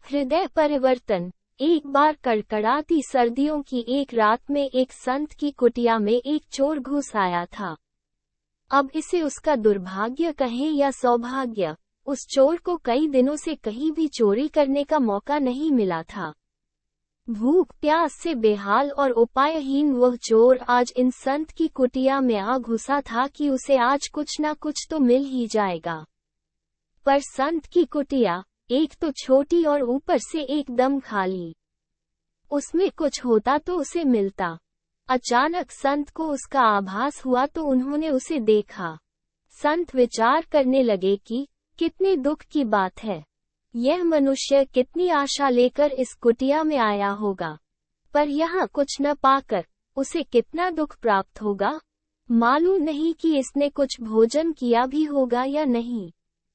हृदय परिवर्तन। एक बार कड़कड़ाती सर्दियों की एक रात में एक संत की कुटिया में एक चोर घुस आया था। अब इसे उसका दुर्भाग्य कहें या सौभाग्य, उस चोर को कई दिनों से कहीं भी चोरी करने का मौका नहीं मिला था। भूख प्यास से बेहाल और उपायहीन वह चोर आज इन संत की कुटिया में आ घुसा था कि उसे आज कुछ ना कुछ तो मिल ही जाएगा। पर संत की कुटिया एक तो छोटी और ऊपर से एकदम खाली। उसमें कुछ होता तो उसे मिलता। अचानक संत को उसका आभास हुआ तो उन्होंने उसे देखा। संत विचार करने लगे कि कितने दुख की बात है, यह मनुष्य कितनी आशा लेकर इस कुटिया में आया होगा, पर यहाँ कुछ न पाकर उसे कितना दुख प्राप्त होगा। मालूम नहीं कि इसने कुछ भोजन किया भी होगा या नहीं।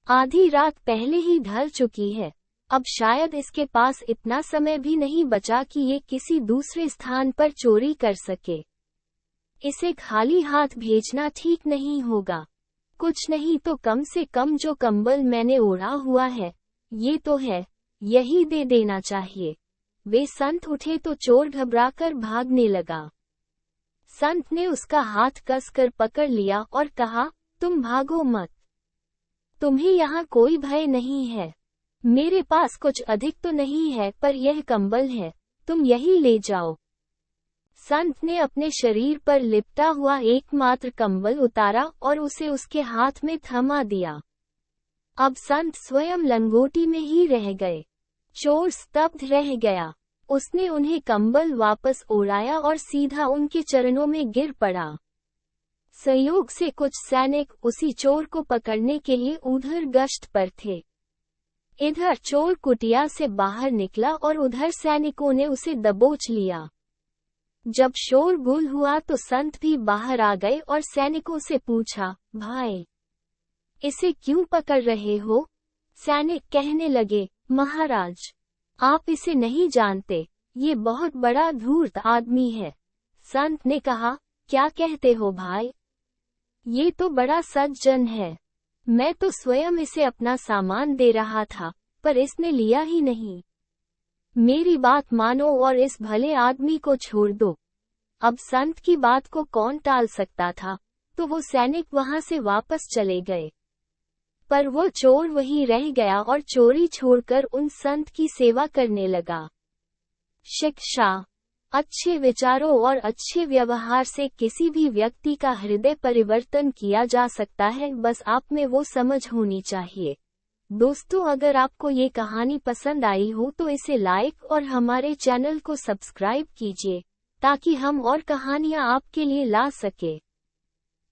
आधी रात पहले ही ढल चुकी है, अब शायद इसके पास इतना समय भी नहीं बचा कि ये किसी दूसरे स्थान पर चोरी कर सके। इसे खाली हाथ भेजना ठीक नहीं होगा। कुछ नहीं तो कम से कम जो कंबल मैंने ओढ़ा हुआ है, ये तो है, यही दे देना चाहिए। वे संत उठे तो चोर घबराकर भागने लगा। संत ने उसका हाथ कसकर पकड़ लिया और कहा, तुम भागो मत, तुम्हें यहाँ कोई भय नहीं है। मेरे पास कुछ अधिक तो नहीं है, पर यह कंबल है, तुम यही ले जाओ। संत ने अपने शरीर पर लिपटा हुआ एकमात्र कंबल उतारा और उसे उसके हाथ में थमा दिया। अब संत स्वयं लंगोटी में ही रह गए। चोर स्तब्ध रह गया। उसने उन्हें कंबल वापस ओढ़ाया और सीधा उनके चरणों में गिर पड़ा। संयोग से कुछ सैनिक उसी चोर को पकड़ने के लिए उधर गश्त पर थे। इधर चोर कुटिया से बाहर निकला और उधर सैनिकों ने उसे दबोच लिया। जब शोरगुल हुआ तो संत भी बाहर आ गए और सैनिकों से पूछा, भाई, इसे क्यों पकड़ रहे हो? सैनिक कहने लगे, महाराज, आप इसे नहीं जानते, ये बहुत बड़ा धूर्त आदमी है। संत ने कहा, क्या कहते हो भाई? ये तो बड़ा सज्जन है। मैं तो स्वयं इसे अपना सामान दे रहा था, पर इसने लिया ही नहीं। मेरी बात मानो और इस भले आदमी को छोड़ दो। अब संत की बात को कौन टाल सकता था, तो वो सैनिक वहां से वापस चले गए। पर वो चोर वहीं रह गया और चोरी छोड़कर उन संत की सेवा करने लगा। शिक्षा। अच्छे विचारों और अच्छे व्यवहार से किसी भी व्यक्ति का हृदय परिवर्तन किया जा सकता है, बस आप में वो समझ होनी चाहिए। दोस्तों, अगर आपको ये कहानी पसंद आई हो तो इसे लाइक और हमारे चैनल को सब्सक्राइब कीजिए, ताकि हम और कहानियाँ आपके लिए ला सके।